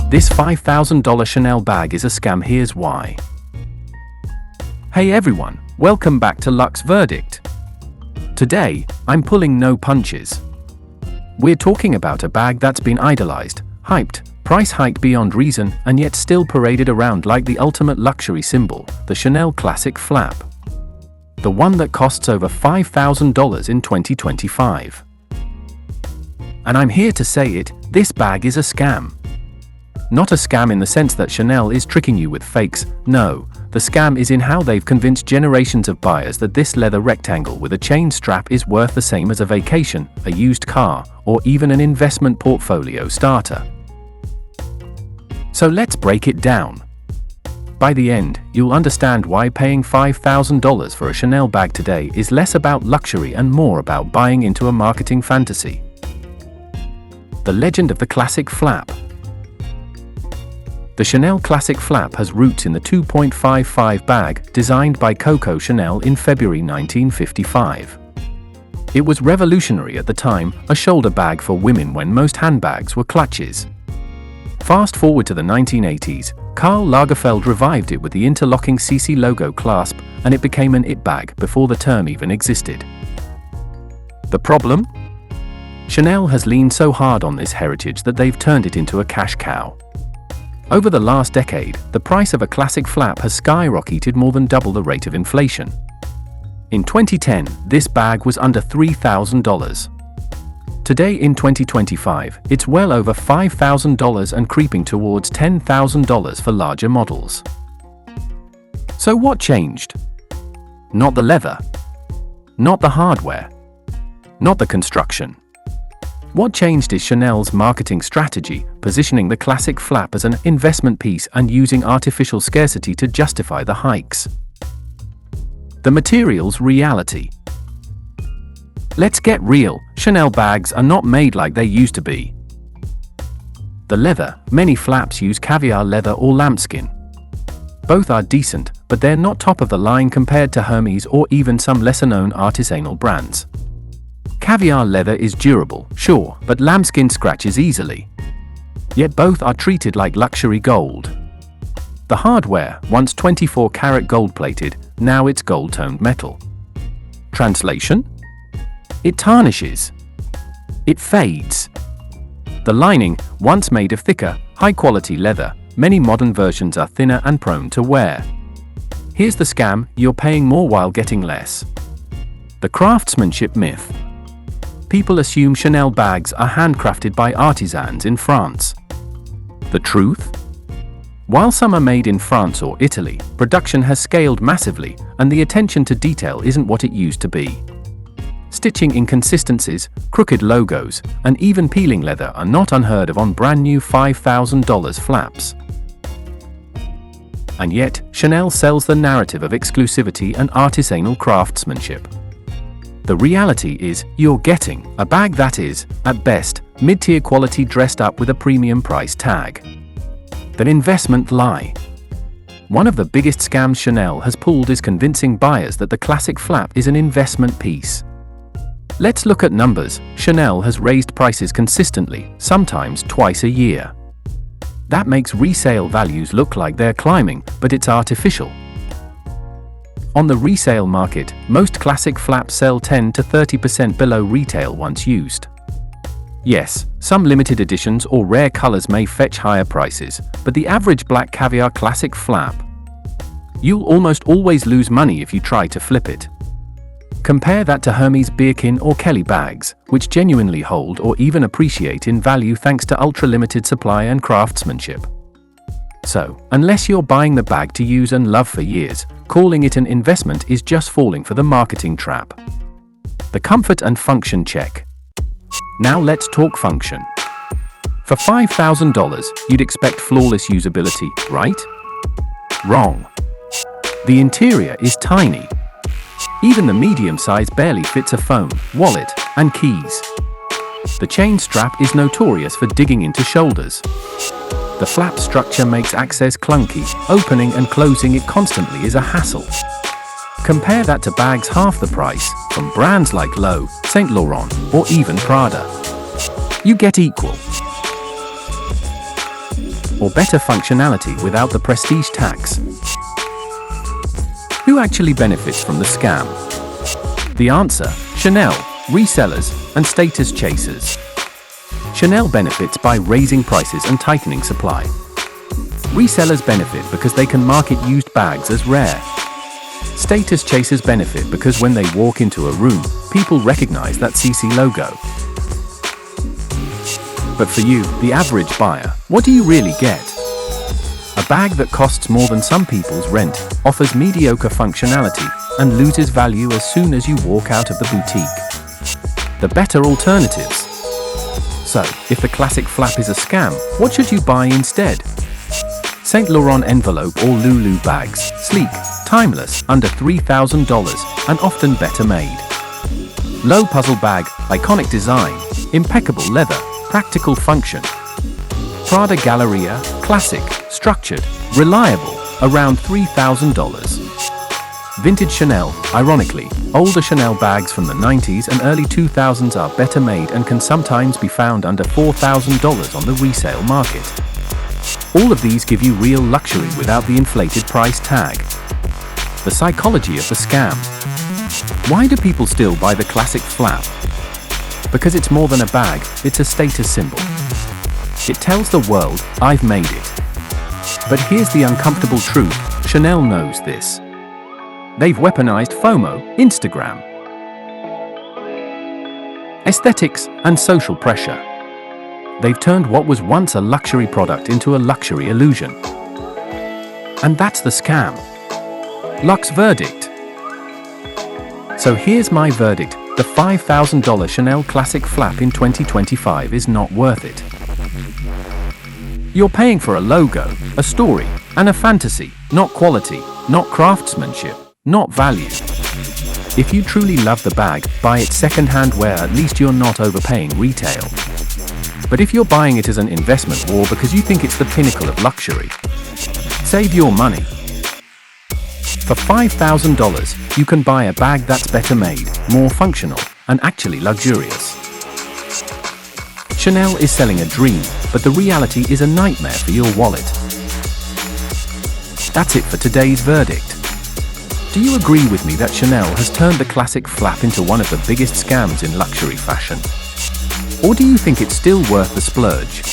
This $5,000 Chanel bag is a scam. Here's why. Hey everyone, welcome back to Luxe Verdict. Today, I'm pulling no punches. We're talking about a bag that's been idolized, hyped, price hiked beyond reason, and yet still paraded around like the ultimate luxury symbol, the Chanel Classic Flap. The one that costs over $5,000 in 2025. And I'm here to say it, this bag is a scam. Not a scam in the sense that Chanel is tricking you with fakes, no, the scam is in how they've convinced generations of buyers that this leather rectangle with a chain strap is worth the same as a vacation, a used car, or even an investment portfolio starter. So let's break it down. By the end, you'll understand why paying $5,000 for a Chanel bag today is less about luxury and more about buying into a marketing fantasy. The legend of the Classic Flap. The Chanel Classic Flap has roots in the 2.55 bag designed by Coco Chanel in February 1955. It was revolutionary at the time, a shoulder bag for women when most handbags were clutches. Fast forward to the 1980s, Karl Lagerfeld revived it with the interlocking CC logo clasp, and it became an it bag before the term even existed. The problem? Chanel has leaned so hard on this heritage that they've turned it into a cash cow. Over the last decade, the price of a classic flap has skyrocketed more than double the rate of inflation. In 2010, this bag was under $3,000. Today in 2025, it's well over $5,000 and creeping towards $10,000 for larger models. So what changed? Not the leather. Not the hardware. Not the construction. What changed is Chanel's marketing strategy, positioning the classic flap as an investment piece and using artificial scarcity to justify the hikes. The material's reality. Let's get real, Chanel bags are not made like they used to be. The leather, many flaps use caviar leather or lambskin. Both are decent, but they're not top of the line compared to Hermes or even some lesser-known artisanal brands. Caviar leather is durable, sure, but lambskin scratches easily. Yet both are treated like luxury gold. The hardware, once 24-karat gold-plated, now it's gold-toned metal. Translation? It tarnishes. It fades. The lining, once made of thicker, high-quality leather, many modern versions are thinner and prone to wear. Here's the scam, you're paying more while getting less. The craftsmanship myth. People assume Chanel bags are handcrafted by artisans in France. The truth? While some are made in France or Italy, production has scaled massively, and the attention to detail isn't what it used to be. Stitching inconsistencies, crooked logos, and even peeling leather are not unheard of on brand new $5,000 flaps. And yet, Chanel sells the narrative of exclusivity and artisanal craftsmanship. The reality is, you're getting a bag that is, at best, mid-tier quality dressed up with a premium price tag. An investment lie. One of the biggest scams Chanel has pulled is convincing buyers that the classic flap is an investment piece. Let's look at numbers. Chanel has raised prices consistently, sometimes twice a year. That makes resale values look like they're climbing, but it's artificial. On the resale market, most classic flaps sell 10 to 30% below retail once used. Yes, some limited editions or rare colors may fetch higher prices, but the average black caviar classic flap, you'll almost always lose money if you try to flip it. Compare that to Hermes Birkin or Kelly bags, which genuinely hold or even appreciate in value thanks to ultra-limited supply and craftsmanship. So, unless you're buying the bag to use and love for years, calling it an investment is just falling for the marketing trap. The comfort and function check. Now let's talk function. For $5,000, you'd expect flawless usability, right? Wrong. The interior is tiny. Even the medium size barely fits a phone, wallet, and keys. The chain strap is notorious for digging into shoulders. The flap structure makes access clunky, opening and closing it constantly is a hassle. Compare that to bags half the price, from brands like Loewe, Saint Laurent, or even Prada. You get equal or better functionality without the prestige tax. Who actually benefits from the scam? The answer: Chanel, resellers, and status chasers. Chanel benefits by raising prices and tightening supply. Resellers benefit because they can market used bags as rare. Status chasers benefit because when they walk into a room, people recognize that CC logo. But for you, the average buyer, what do you really get? A bag that costs more than some people's rent, offers mediocre functionality, and loses value as soon as you walk out of the boutique. The better alternatives. So, if the classic flap is a scam, what should you buy instead? Saint Laurent envelope or Lulu bags, sleek, timeless, under $3,000, and often better made. Loewe puzzle bag, iconic design, impeccable leather, practical function. Prada Galleria, classic, structured, reliable, around $3,000. Vintage Chanel, ironically, older Chanel bags from the 90s and early 2000s are better made and can sometimes be found under $4,000 on the resale market. All of these give you real luxury without the inflated price tag. The psychology of the scam. Why do people still buy the classic flap? Because it's more than a bag, it's a status symbol. It tells the world, I've made it. But here's the uncomfortable truth: Chanel knows this. They've weaponized FOMO, Instagram, aesthetics, and social pressure. They've turned what was once a luxury product into a luxury illusion. And that's the scam. Luxe verdict. So here's my verdict: the $5,000 Chanel Classic Flap in 2025 is not worth it. You're paying for a logo, a story, and a fantasy, not quality, not craftsmanship, not value. If you truly love the bag, buy it second-hand where at least you're not overpaying retail. But if you're buying it as an investment or because you think it's the pinnacle of luxury, save your money. For $5,000, you can buy a bag that's better made, more functional, and actually luxurious. Chanel is selling a dream, but the reality is a nightmare for your wallet. That's it for today's verdict. Do you agree with me that Chanel has turned the classic flap into one of the biggest scams in luxury fashion? Or do you think it's still worth the splurge?